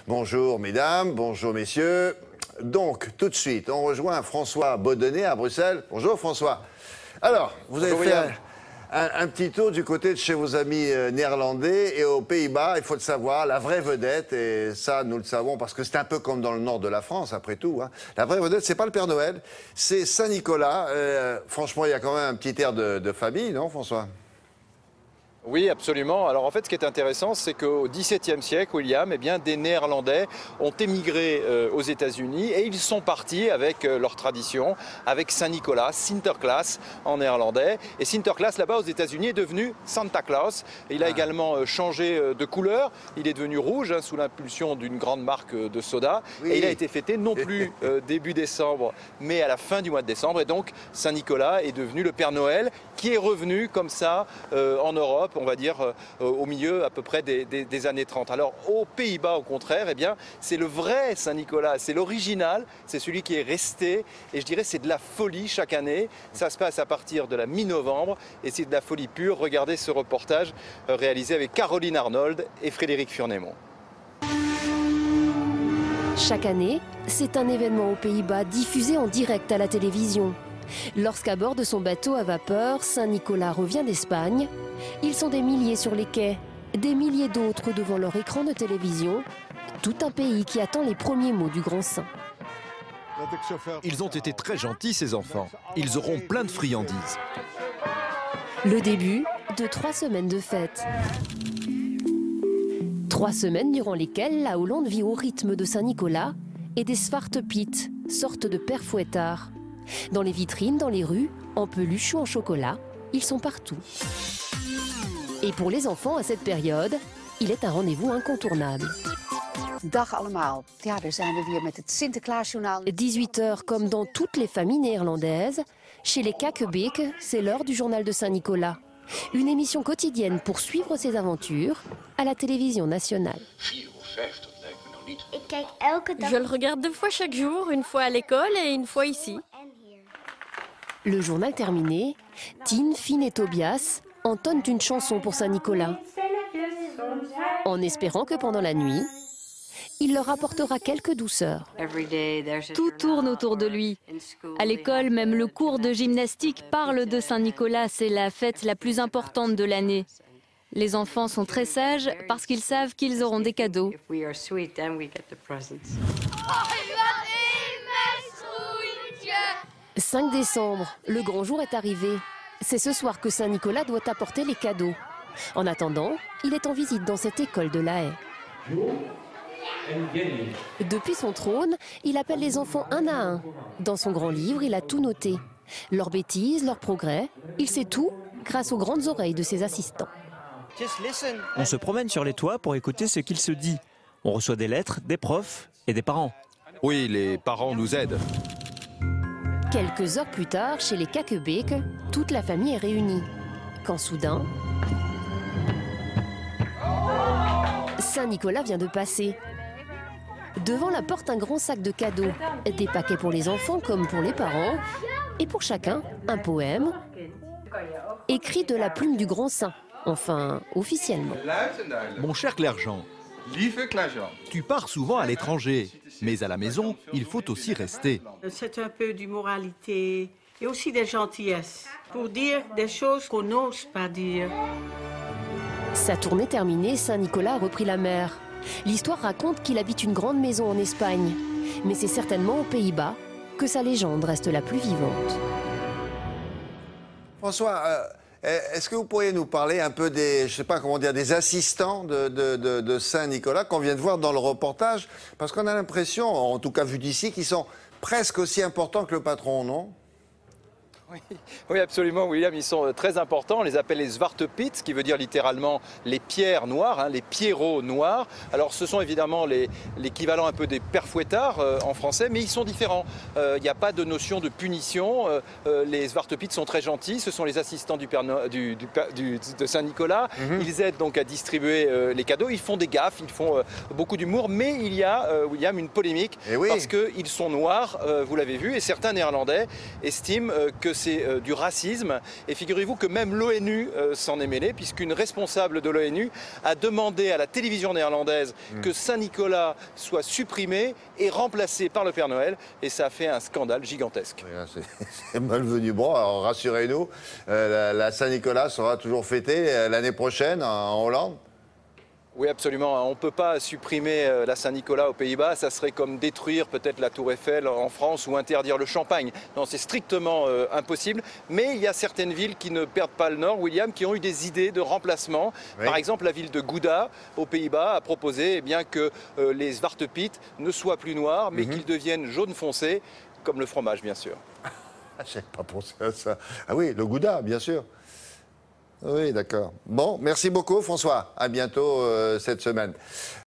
Bonjour mesdames, bonjour messieurs. Donc, tout de suite, on rejoint François Baudenet à Bruxelles. Bonjour François. Alors, vous avez fait un petit tour du côté de chez vos amis néerlandais et aux Pays-Bas, il faut le savoir, la vraie vedette, et ça nous le savons parce que c'est un peu comme dans le nord de la France après tout, hein. La vraie vedette, c'est pas le Père Noël, c'est Saint-Nicolas. Franchement, il y a quand même un petit air de famille, non François ? Oui, absolument. Alors en fait, ce qui est intéressant, c'est qu'au XVIIe siècle, William, eh bien, des Néerlandais ont émigré aux États-Unis et ils sont partis avec leur tradition, avec Saint-Nicolas, Sinterklaas en néerlandais. Et Sinterklaas, là-bas aux États-Unis, est devenu Santa Claus. Il a également changé de couleur. Il est devenu rouge sous l'impulsion d'une grande marque de soda. Oui. Et il a été fêté non plus début décembre, mais à la fin du mois de décembre. Et donc, Saint-Nicolas est devenu le Père Noël qui est revenu comme ça en Europe, on va dire au milieu à peu près des années 30. Alors aux Pays-Bas au contraire, eh bien c'est le vrai Saint-Nicolas, c'est l'original, c'est celui qui est resté et je dirais c'est de la folie chaque année. Ça se passe à partir de la mi-novembre et c'est de la folie pure. Regardez ce reportage réalisé avec Caroline Arnold et Frédéric Furnémont. Chaque année, c'est un événement aux Pays-Bas diffusé en direct à la télévision. Lorsqu'à bord de son bateau à vapeur, Saint-Nicolas revient d'Espagne, ils sont des milliers sur les quais, des milliers d'autres devant leur écran de télévision, tout un pays qui attend les premiers mots du grand saint. Ils ont été très gentils, ces enfants. Ils auront plein de friandises. Le début de 3 semaines de fête. 3 semaines durant lesquelles la Hollande vit au rythme de Saint-Nicolas et des Svartepiet, sortes de pères fouettards. Dans les vitrines, dans les rues, en peluche ou en chocolat, ils sont partout. Et pour les enfants, à cette période, il est un rendez-vous incontournable. Dag allemaal. Ja, daar zijn we weer met het Sinterklaasjournaal. 18h, comme dans toutes les familles néerlandaises, chez les Kakebeke, c'est l'heure du journal de Saint-Nicolas. Une émission quotidienne pour suivre ses aventures à la télévision nationale. Je le regarde 2 fois chaque jour, une fois à l'école et une fois ici. Le journal terminé, Tine, Finn et Tobias entonnent une chanson pour Saint-Nicolas, en espérant que pendant la nuit, il leur apportera quelques douceurs. Tout tourne autour de lui. À l'école, même le cours de gymnastique parle de Saint-Nicolas. C'est la fête la plus importante de l'année. Les enfants sont très sages parce qu'ils savent qu'ils auront des cadeaux. 5 décembre, le grand jour est arrivé. C'est ce soir que Saint-Nicolas doit apporter les cadeaux. En attendant, il est en visite dans cette école de La Haye. Depuis son trône, il appelle les enfants un à un. Dans son grand livre, il a tout noté. Leurs bêtises, leurs progrès, il sait tout grâce aux grandes oreilles de ses assistants. On se promène sur les toits pour écouter ce qu'il se dit. On reçoit des lettres, des profs et des parents. Oui, les parents nous aident. Quelques heures plus tard, chez les Kakebeke, toute la famille est réunie. Quand soudain, Saint-Nicolas vient de passer. Devant la porte, un grand sac de cadeaux. Des paquets pour les enfants comme pour les parents. Et pour chacun, un poème écrit de la plume du grand saint. Enfin, officiellement. Mon cher Clergeant, tu pars souvent à l'étranger, mais à la maison, il faut aussi rester. C'est un peu de moralité et aussi de gentillesse pour dire des choses qu'on n'ose pas dire. Sa tournée terminée, Saint-Nicolas a repris la mer. L'histoire raconte qu'il habite une grande maison en Espagne. Mais c'est certainement aux Pays-Bas que sa légende reste la plus vivante. François, est-ce que vous pourriez nous parler un peu des, je sais pas comment dire, des assistants de Saint-Nicolas qu'on vient de voir dans le reportage? Parce qu'on a l'impression, en tout cas vu d'ici, qu'ils sont presque aussi importants que le patron, non? Oui, absolument, William, ils sont très importants. On les appelle les Svartepiet, ce qui veut dire littéralement les pierres noires, les pierrots noirs. Alors, ce sont évidemment l'équivalent un peu des pères fouettards en français, mais ils sont différents. Il n'y a pas de notion de punition. Les Svartepiet sont très gentils. Ce sont les assistants de Saint-Nicolas. Ils aident donc à distribuer les cadeaux. Ils font des gaffes, ils font beaucoup d'humour, mais il y a, William, une polémique parce qu'ils sont noirs, vous l'avez vu, et certains Néerlandais estiment que c'est du racisme. Et figurez-vous que même l'ONU s'en est mêlée, puisqu'une responsable de l'ONU a demandé à la télévision néerlandaise que Saint-Nicolas soit supprimé et remplacé par le Père Noël. Et ça a fait un scandale gigantesque. C'est malvenu. Bon, alors rassurez-nous, la Saint-Nicolas sera toujours fêtée l'année prochaine en Hollande? Oui, absolument. On ne peut pas supprimer la Saint-Nicolas aux Pays-Bas. Ça serait comme détruire peut-être la Tour Eiffel en France ou interdire le champagne. Non, c'est strictement impossible. Mais il y a certaines villes qui ne perdent pas le nord, William, qui ont eu des idées de remplacement. Oui. Par exemple, la ville de Gouda, aux Pays-Bas, a proposé eh bien, que les Zwarte Piet ne soient plus noirs, mais qu'ils deviennent jaune foncé, comme le fromage, bien sûr. Je n'avais pas pensé à ça. Ah oui, le Gouda, bien sûr. Oui, d'accord. Bon, merci beaucoup François. À bientôt cette semaine.